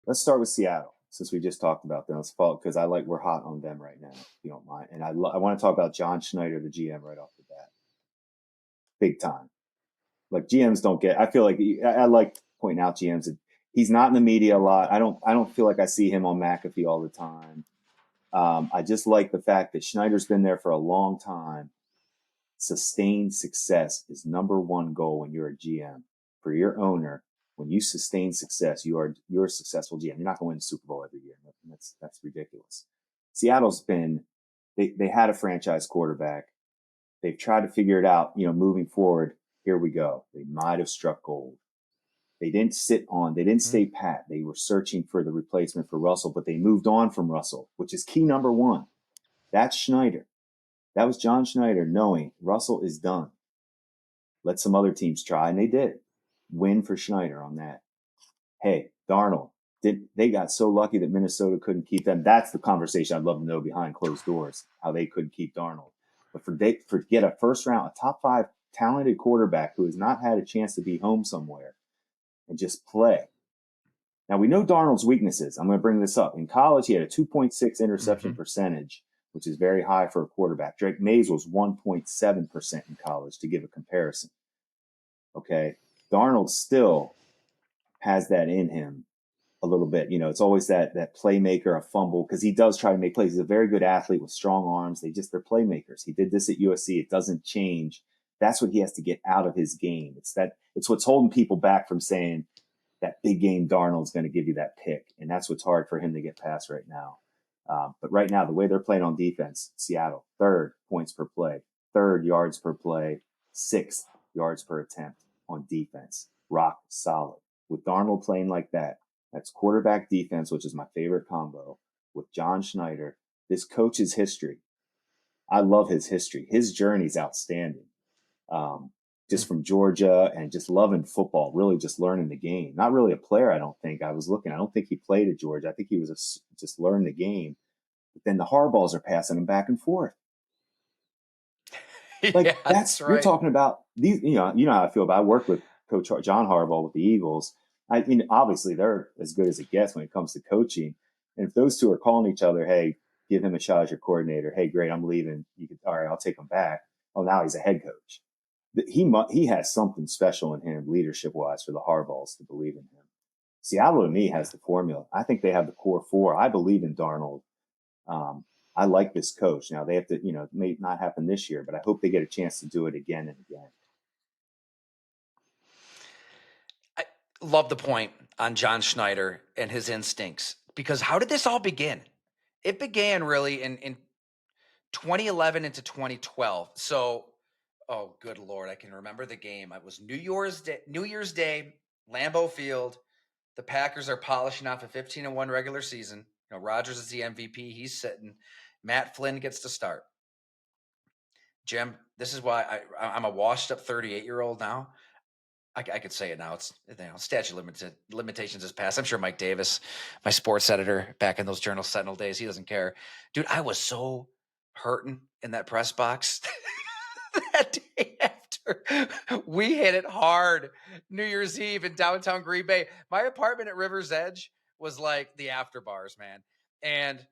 Let's start with Seattle, since we just talked about them. Let's follow because we're hot on them right now, if you don't mind. And I want to talk about John Schneider, the GM, right off the bat, big time. Like GMs don't get. I feel like I like pointing out GMs. He's not in the media a lot. I don't feel like I see him on McAfee all the time. I just like the fact that Schneider's been there for a long time. Sustained success is number one goal when you're a GM. For your owner, when you sustain success, you're a successful GM. You're not going to win the Super Bowl every year. That's ridiculous. Seattle's been they had a franchise quarterback. They've tried to figure it out, moving forward. Here we go. They might have struck gold. They didn't stay pat. They were searching for the replacement for Russell, but they moved on from Russell, which is key number one. That's Schneider. That was John Schneider knowing Russell is done. Let some other teams try, and they did. Win for Schneider on that. Hey, Darnold, they got so lucky that Minnesota couldn't keep them. That's the conversation I'd love to know behind closed doors, how they couldn't keep Darnold. But for get a first round, a top 5 talented quarterback who has not had a chance to be home somewhere and just play. Now, we know Darnold's weaknesses. I'm going to bring this up. In college, he had a 2.6 interception percentage, which is very high for a quarterback. Drake Mays was 1.7% in college, to give a comparison. Okay. Darnold still has that in him a little bit. It's always that playmaker, a fumble, because he does try to make plays. He's a very good athlete with strong arms. They're playmakers. He did this at USC. It doesn't change. That's what he has to get out of his game. It's what's holding people back from saying that big game Darnold's going to give you that pick. And that's what's hard for him to get past right now. But right now, the way they're playing on defense, Seattle, 3rd points per play, 3rd yards per play, 6th yards per attempt on defense. Rock solid. With Darnold playing like that, that's quarterback defense, which is my favorite combo, with John Schneider. This coach's history, I love his history. His journey's outstanding. Just from Georgia and just loving football, really just learning the game. Not really a player, I don't think. I don't think he played at Georgia. I think he was just learning the game. But then the Harbaughs are passing him back and forth. Yeah, that's right. You're talking about these. You know how I feel about. I work with Coach John Harbaugh with the Eagles. Obviously they're as good as it gets when it comes to coaching. And if those two are calling each other, hey, give him a shot as your coordinator. Hey, great, I'm leaving. All right, I'll take him back. Oh, now he's a head coach. He has something special in him, leadership wise, for the Harbaughs to believe in him. Seattle to me has the formula. I think they have the core 4. I believe in Darnold. I like this coach. Now they have to, it may not happen this year, but I hope they get a chance to do it again and again. I love the point on John Schneider and his instincts, because how did this all begin? It began really in 2011 into 2012. So, oh, good Lord, I can remember the game. It was New Year's Day, Lambeau Field. The Packers are polishing off a 15-1 regular season. Rodgers is the MVP. He's sitting. Matt Flynn gets to start. Jim, this is why I'm a washed-up 38-year-old now. I could say it now. It's statute limitations is passed. I'm sure Mike Davis, my sports editor back in those Journal Sentinel days, he doesn't care. Dude, I was so hurting in that press box that day after we hit it hard. New Year's Eve in downtown Green Bay. My apartment at River's Edge was like the after bars, man. And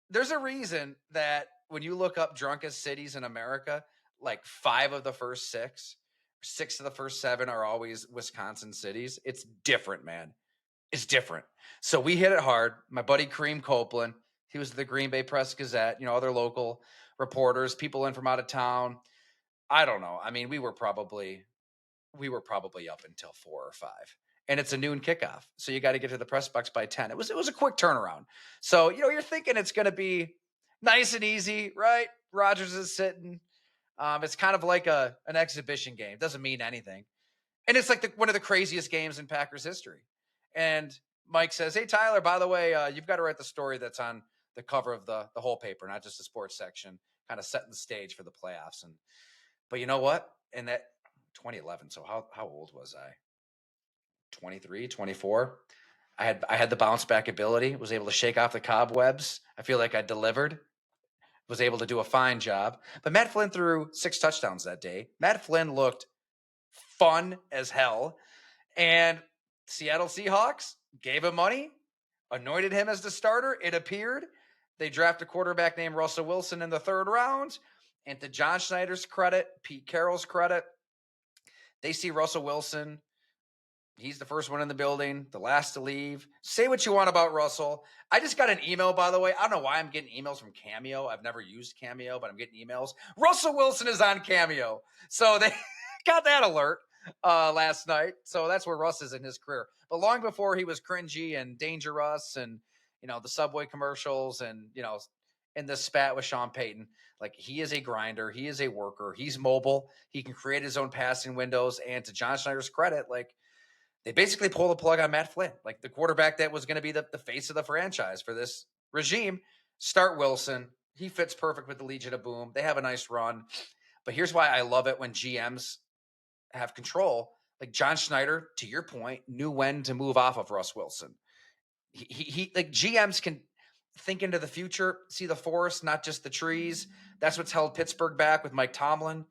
there's a reason that when you look up drunkest cities in America, like 5 of the first 6 of the first 7 are always Wisconsin cities. It's different, man. It's different. So we hit it hard. My buddy Kareem Copeland, he was the Green Bay Press Gazette, other local reporters, people in from out of town. I don't know. I mean, we were probably up until 4 or 5. And it's a noon kickoff. So you got to get to the press box by 10. It was a quick turnaround. So, you're thinking it's going to be nice and easy, right? Rodgers is sitting. It's kind of like an exhibition game. It doesn't mean anything. And it's like one of the craziest games in Packers history. And Mike says, hey, Tyler, by the way, you've got to write the story that's on the cover of the whole paper, not just the sports section, kind of setting the stage for the playoffs. But you know what? In that 2011, so how old was I? 23, 24. I had the bounce back ability, was able to shake off the cobwebs. I feel like I delivered, was able to do a fine job. But Matt Flynn threw 6 touchdowns that day. Matt Flynn looked fun as hell. And Seattle Seahawks gave him money. anointed him as the starter. It appeared. They draft a quarterback named Russell Wilson in the 3rd round. And to John Schneider's credit, Pete Carroll's credit, they see Russell Wilson. He's the first one in the building, the last to leave. Say what you want about Russell. I just got an email, by the way. I don't know why I'm getting emails from Cameo. I've never used Cameo, but I'm getting emails. Russell Wilson is on Cameo. So they got that alert last night. So that's where Russ is in his career. But long before he was cringy and dangerous and, the Subway commercials and, in the spat with Sean Payton, like he is a grinder. He is a worker. He's mobile. He can create his own passing windows. And to John Schneider's credit, like, they basically pull the plug on Matt Flynn, like the quarterback that was going to be the face of the franchise for this regime. Start Wilson. He fits perfect with the Legion of Boom. They have a nice run. But here's why I love it when GMs have control. Like John Schneider, to your point, knew when to move off of Russ Wilson. He like GMs can think into the future, see the forest, not just the trees. That's what's held Pittsburgh back with Mike Tomlin.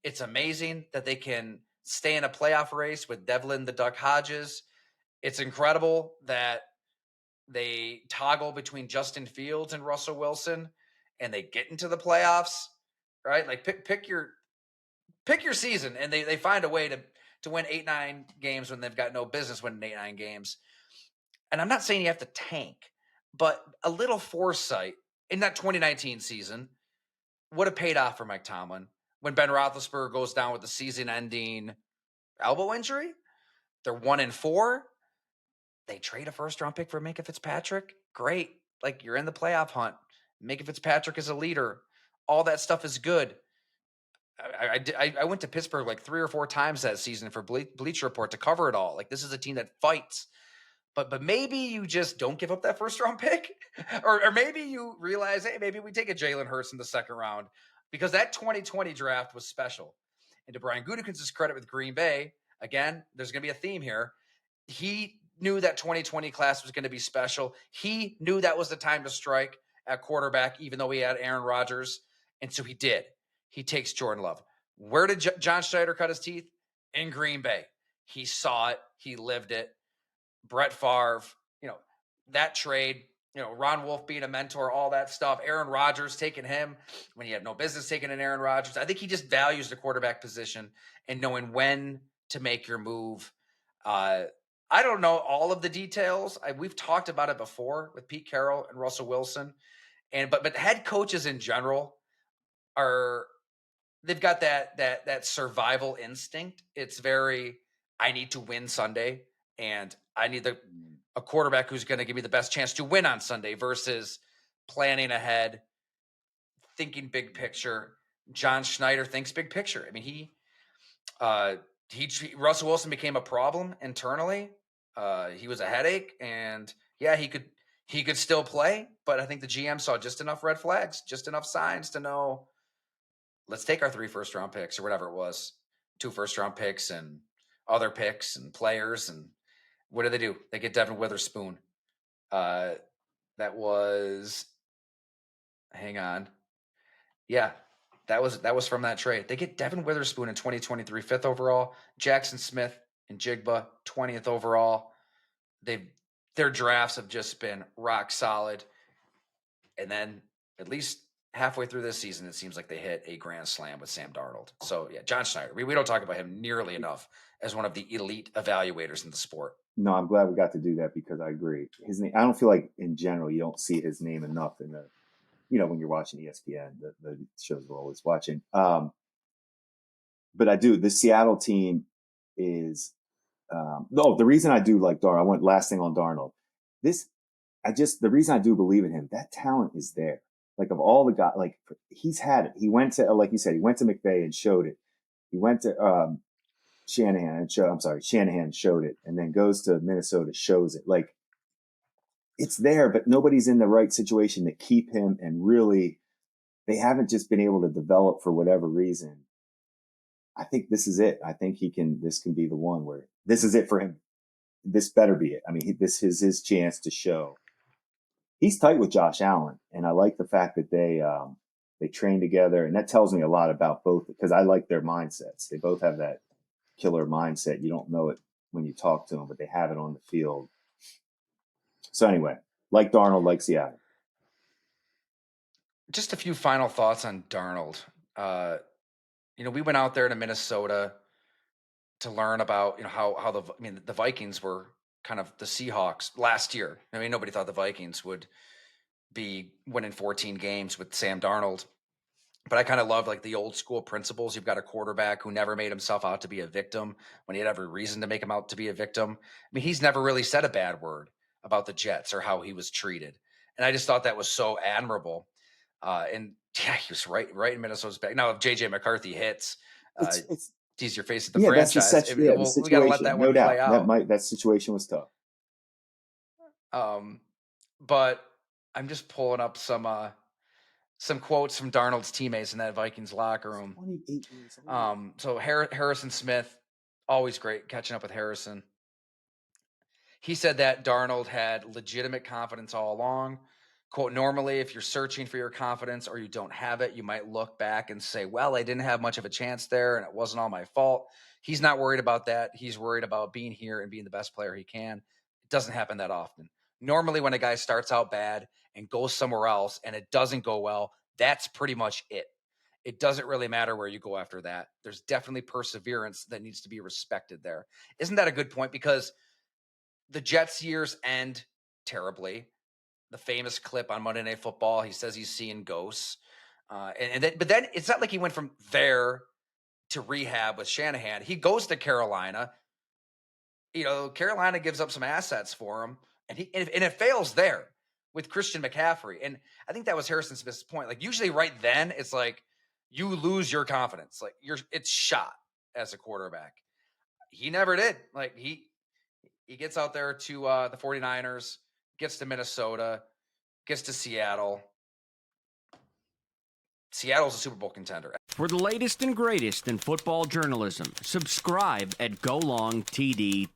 It's amazing that they can stay in a playoff race with Devlin the Duck Hodges. It's incredible that they toggle between Justin Fields and Russell Wilson and they get into the playoffs, right? Like pick your season and they find a way to win 8-9 games when they've got no business winning 8-9 games. And I'm not saying you have to tank, but a little foresight in that 2019 season would have paid off for Mike Tomlin when Ben Roethlisberger goes down with the season-ending elbow injury. They're 1-4. They trade a 1st-round pick for Minkah Fitzpatrick. Great. Like, you're in the playoff hunt. Minkah Fitzpatrick is a leader. All that stuff is good. I went to Pittsburgh like 3 or 4 times that season for Bleacher Report to cover it all. Like, this is a team that fights. But maybe you just don't give up that 1st-round pick. or maybe you realize, hey, maybe we take a Jalen Hurts in the 2nd round. Because that 2020 draft was special. And to Brian Gutekunst's credit with Green Bay, again, there's going to be a theme here. He knew that 2020 class was going to be special. He knew that was the time to strike at quarterback, even though he had Aaron Rodgers. And so he did. He takes Jordan Love. Where did John Schneider cut his teeth? In Green Bay. He saw it. He lived it. Brett Favre, that trade, Ron Wolf being a mentor, all that stuff. Aaron Rodgers taking him when he had no business taking an Aaron Rodgers. I think he just values the quarterback position and knowing when to make your move. I don't know all of the details. We've talked about it before with Pete Carroll and Russell Wilson, but head coaches in general they've got that survival instinct. It's very, I need to win Sunday, and I need a quarterback who's going to give me the best chance to win on Sunday versus planning ahead, thinking big picture. John Schneider thinks big picture. I mean, Russell Wilson became a problem internally. He was a headache, and yeah, he could still play, but I think the GM saw just enough red flags, just enough signs to know, let's take our 3 1st-round picks or whatever it was, 2 1st-round picks and other picks and players. And what do? They get Devin Witherspoon. That was, hang on. Yeah, that was from that trade. They get Devin Witherspoon in 2023, 5th overall, Jackson Smith and Jigba, 20th overall. Their drafts have just been rock solid. And then at least halfway through this season, it seems like they hit a grand slam with Sam Darnold. So yeah, John Schneider. We don't talk about him nearly enough as one of the elite evaluators in the sport. No, I'm glad we got to do that because I agree. His name. I don't feel like in general you don't see his name enough in the, when you're watching ESPN, the shows we're always watching. But I do. The Seattle team is. The reason I do like Darnold. I went last thing on Darnold. The reason I do believe in him. That talent is there. Like of all the guys, like he's had it. He went to, like you said, he went to McVay and showed it. He went to Shanahan showed it, and then goes to Minnesota, shows it. Like it's there, but nobody's in the right situation to keep him. And really, they haven't just been able to develop for whatever reason. I think this is it. I think this can be the one where this is it for him. This better be it. I mean, this is his chance to show. He's tight with Josh Allen, and I like the fact that they train together, and that tells me a lot about both because I like their mindsets. They both have that killer mindset. You don't know it when you talk to them, but they have it on the field. So anyway, like Darnold, like Seattle. Just a few final thoughts on Darnold. We went out there to Minnesota to learn about how the Vikings were kind of the Seahawks last year. I mean, nobody thought the Vikings would be winning 14 games with Sam Darnold. But I kind of love like the old school principles. You've got a quarterback who never made himself out to be a victim when he had every reason to make him out to be a victim. I mean, he's never really said a bad word about the Jets or how he was treated. And I just thought that was so admirable. And yeah, he was right in Minnesota's back. Now, if JJ McCarthy hits, It's he's your face of the yeah, that's franchise. the We got to let situation. that No one play doubt. out. That situation was tough. But I'm just pulling up some quotes from Darnold's teammates in that Vikings locker room. 28 years old. So Harrison Smith, always great catching up with Harrison. He said that Darnold had legitimate confidence all along. Quote, normally, if you're searching for your confidence or you don't have it, you might look back and say, well, I didn't have much of a chance there and it wasn't all my fault. He's not worried about that. He's worried about being here and being the best player he can. It doesn't happen that often. Normally, when a guy starts out bad and goes somewhere else and it doesn't go well, that's pretty much it. It doesn't really matter where you go after that. There's definitely perseverance that needs to be respected there. Isn't that a good point? Because the Jets' years end terribly. The famous clip on Monday Night Football, he says he's seeing ghosts. But then it's not like he went from there to rehab with Shanahan. He goes to Carolina. Carolina gives up some assets for him, and it fails there with Christian McCaffrey. And I think that was Harrison Smith's point. Like usually, right then, it's like you lose your confidence. Like it's shot as a quarterback. He never did. Like he gets out there to the 49ers, gets to Minnesota, gets to Seattle. Seattle's a Super Bowl contender. For the latest and greatest in football journalism, subscribe at golongtd.com.